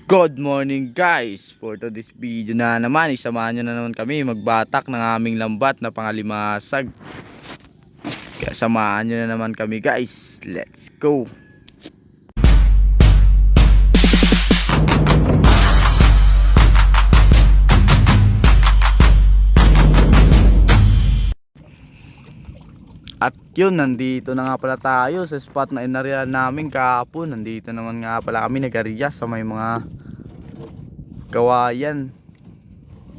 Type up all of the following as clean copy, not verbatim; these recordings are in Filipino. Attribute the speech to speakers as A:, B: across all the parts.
A: Good morning guys! For today's video na naman, isamahan nyo na naman kami magbatak ng aming lambat na pangalimasag. Kaya samahan nyo na naman kami guys. Let's go! At yun, nandito na nga pala tayo sa spot na inarya namin kahapon. Nandito naman nga pala kami nag-arya sa may mga kawayan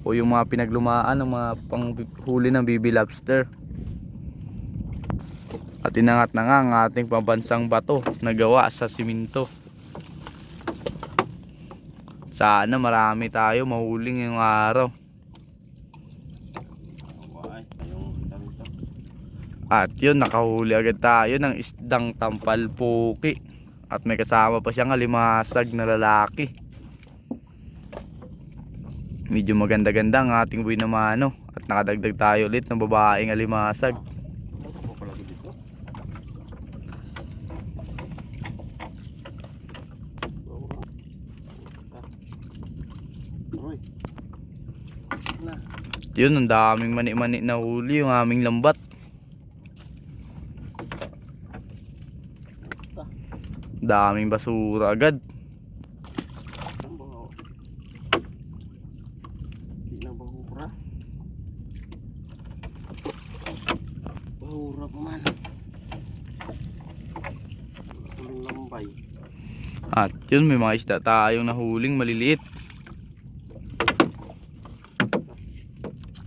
A: o yung mga pinaglumaan ng mga panghuli ng baby lobster. At inangat na nga ang ating pambansang bato na gawa sa siminto. Sana marami tayo mahuling ngayong araw. At yun, nakahuli agad tayo ng isdang tampal puki. At may kasama pa siyang alimasag na lalaki. Medyo maganda-ganda ang ating buhay na mano. At nakadagdag tayo ulit ng babaeng alimasag. Yun, ang daming mani-mani na huli yung aming lambat. Daming basura agad.
B: Bahura pa man. Lambay.
A: At yun, may mga isda tayong nahuling maliliit.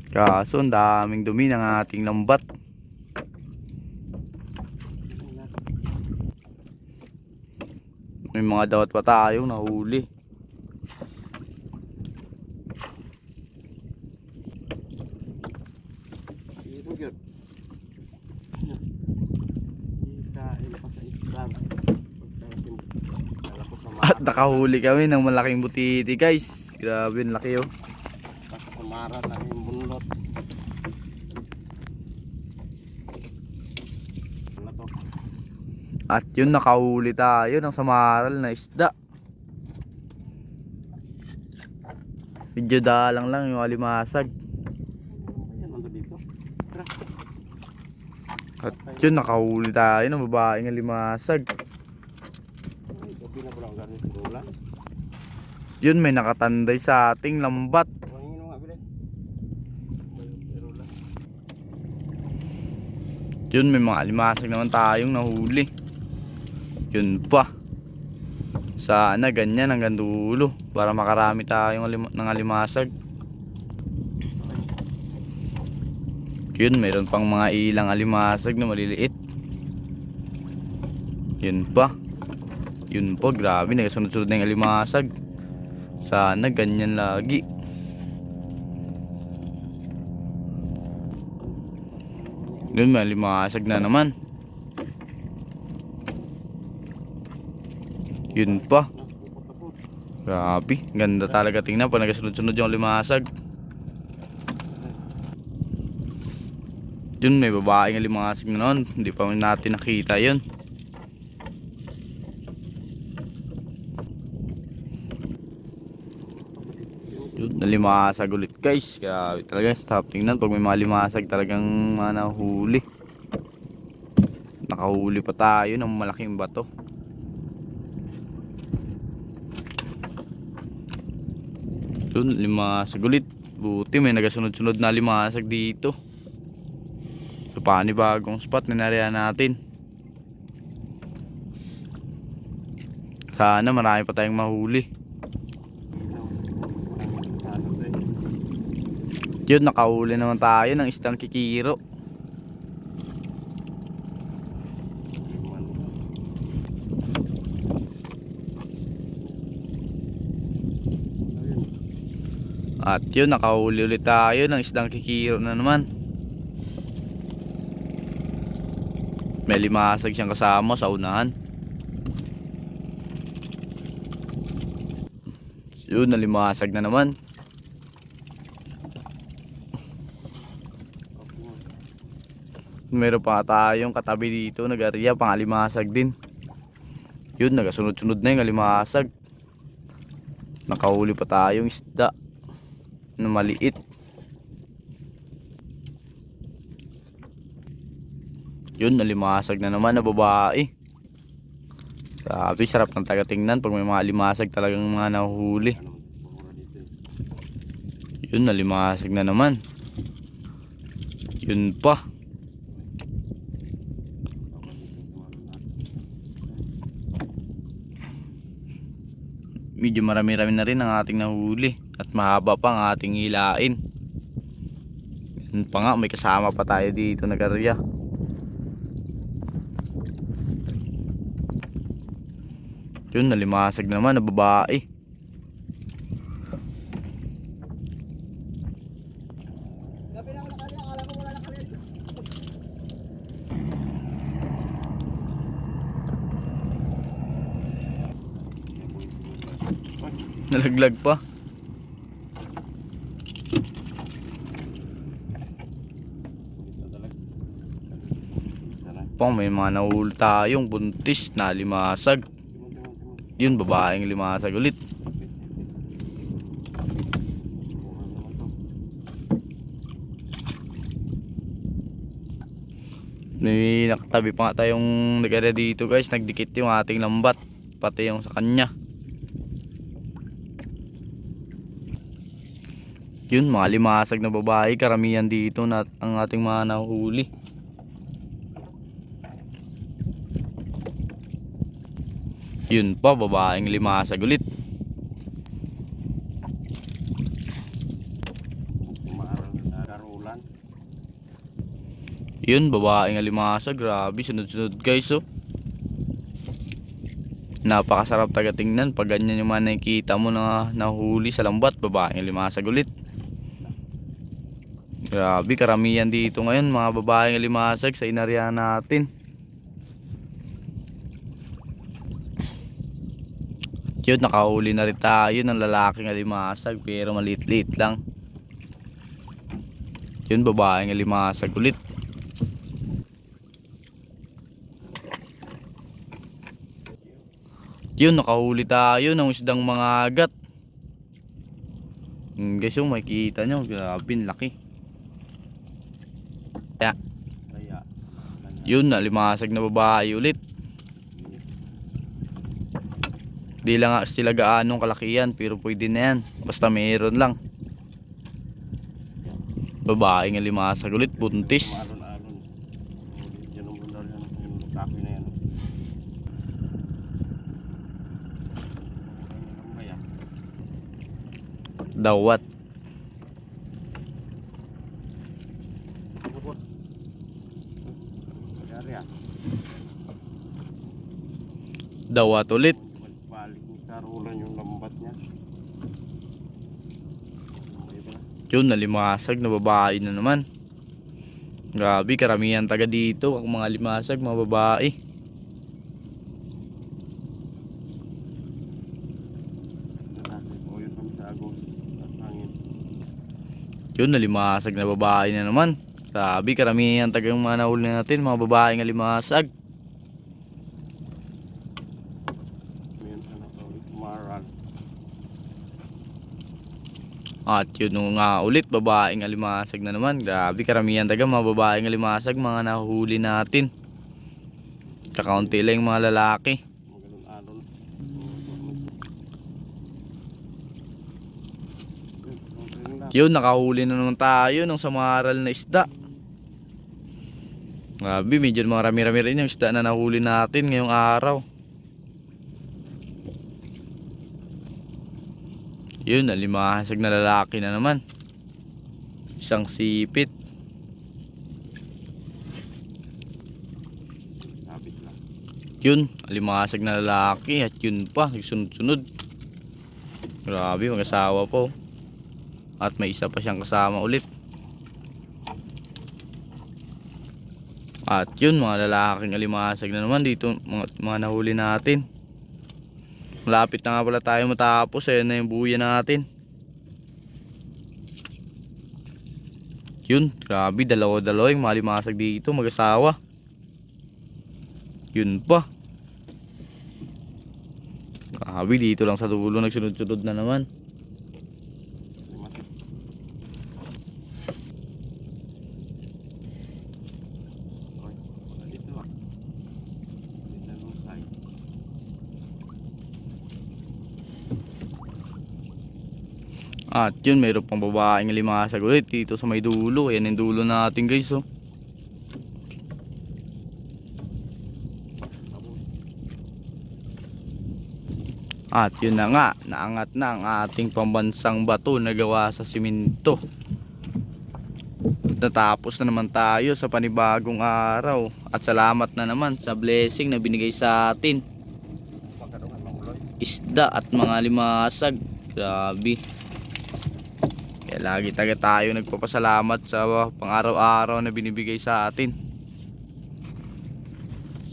A: Kaso ang daming dumi ng ating lambat. May mga dawat pa tayong nahuli. At nakahuli kami ng malaking butiti guys. Grabe, ang laki oh.
B: Samaran na yung bunlot.
A: At yun, nakahuli tayo ng samaral na isda. Medyo dalang lang yung alimasag. At yun, nakahuli tayo ng babaeng alimasag. Yun, may nakatanday sa ating lambat. Yun, may mga alimasag naman tayong nahuli. Yun pa. Sana ganyan hanggang dulo para makarami tayong ng alimasag. Yun, mayroon pang mga ilang alimasag na maliliit. Yun pa. Yun po, grabe, nagasunod-sunod na yung alimasag. Sana ganyan lagi. Yun, may alimasag na naman. Yun pa. Grabe, ganda talaga tingnan pag nagasunod-sunod yung alimasag. Yun, may babaeng alimasag na noon. Hindi pa natin nakita yun. Yun, nalimasag ulit guys. Grabe talaga, stop tingnan pag may mga limasag talagang manahuli. Nakahuli pa tayo ng malaking bato. Yun, limasag ulit. Buti may nagasunod-sunod na limasag dito. So panibagong spot na nariyan natin. Sana marami pa tayong mahuli. Yun, nakahuli naman tayo ng isdang kikiro. At yun, nakahuli ulit tayo ng isdang kikiro na naman. May limasag siyang kasama sa unahan. Yun, nalimasag na naman. Meron pa tayong katabi dito, nag-area pang alimasag din. Yun, nagasunod-sunod na yung alimasag. Nakahuli pa tayong isda na maliit. Yun, nalimasag na naman na babae. Grabe, sarap ng tagatingnan pag may mga limasag talagang mga nahuhuli. Yun, nalimasag na naman. Yun pa. Medyo marami-rami na rin ang ating nahuli at mahaba pa ang ating hilain. Yun pa nga, may kasama pa tayo dito na karya. Yun, nalimasag na naman na babae. Nalaglag pa. Pang may mga nahuli tayong buntis na limasag. Yun, babaeng limasag ulit. May nakatabi pa nga tayong nagara dito guys. Nagdikit yung ating lambat, pati yung sa kanya. Yun, mga limasag na babae, karamihan dito na ang ating mga nahuli. Yun pa, babaeng limasag ulit. Yun, babaeng limasag, grabe, sunod-sunod guys oh. Napakasarap tagatingnan pag ganyan yung mga nakikita mo na nahuli sa lambat, babaeng limasag ulit. Grabe, karamihan dito ngayon mga babaeng limasag sa inarya natin. Yun, nakahuli na rin tayo ng lalaking limasag pero maliit-liit lang. Yun, babaeng limasag ulit. Yun, nakahuli tayo ng isdang mga agat. Guys, yung makikita nyo, grabe, laki. Yun, nalimasag na babae ulit. Di lang nga sila gaanong kalakihan, pero pwede na yan, basta mayroon lang. Babae nga limasag ulit, buntis. Dawat. Dawat ulit.
B: Balik ni karulan yung lambat niya.
A: Yun, nalimasag na babae na naman. Grabe, karamihan taga dito ang mga limasag, mga babae. Yun, nalimasag na babae na naman. Grabe, karamihan taga mga nahuli natin, mga babae nga limasag. At yun nga ulit, babaeng alimasag na naman. Grabe, karamihan taga mga babaeng alimasag mga nahuli natin. Kakaunti lang yung mga lalaki. Yun, nakahuli na naman tayo ng samaral na isda. Grabe, medyo marami-rami rin yung isda na nahuli natin ngayong araw. Yun, alimasag na lalaki na naman. Isang sipit. Yun, alimasag na lalaki. At yun pa, nagsunod-sunod. Grabe, mag-asawa po. At may isa pa siyang kasama ulit. At yun, mga lalaking alimasag na naman dito, mga nahuli natin. Malapit na nga pala tayo matapos. Ayan na yung buya natin. Yun, grabe, dalawa-dalawa yung malimasag dito, mag-asawa. Yun pa. Sabi dito lang sa dulo nagsunod-sunod na naman.
B: Limasit. Oy, wala dito ah. Dito yung side.
A: At yun, mayroon pang babaeng limasag ulit dito sa may dulo. Ayan yung dulo natin guys, oh.
B: Tapos,
A: At yun na nga, naangat na ang ating pambansang bato na gawa sa simento. Natapos na naman tayo sa panibagong araw. At salamat na naman sa blessing na binigay sa atin.
B: pagkadungan mamuloy.
A: Isda at mga limasag. Grabe. Kaya lagi tayo nagpapasalamat sa pang-araw-araw na binibigay sa atin.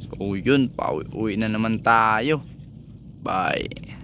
A: So yun, pauwi na naman tayo. Bye.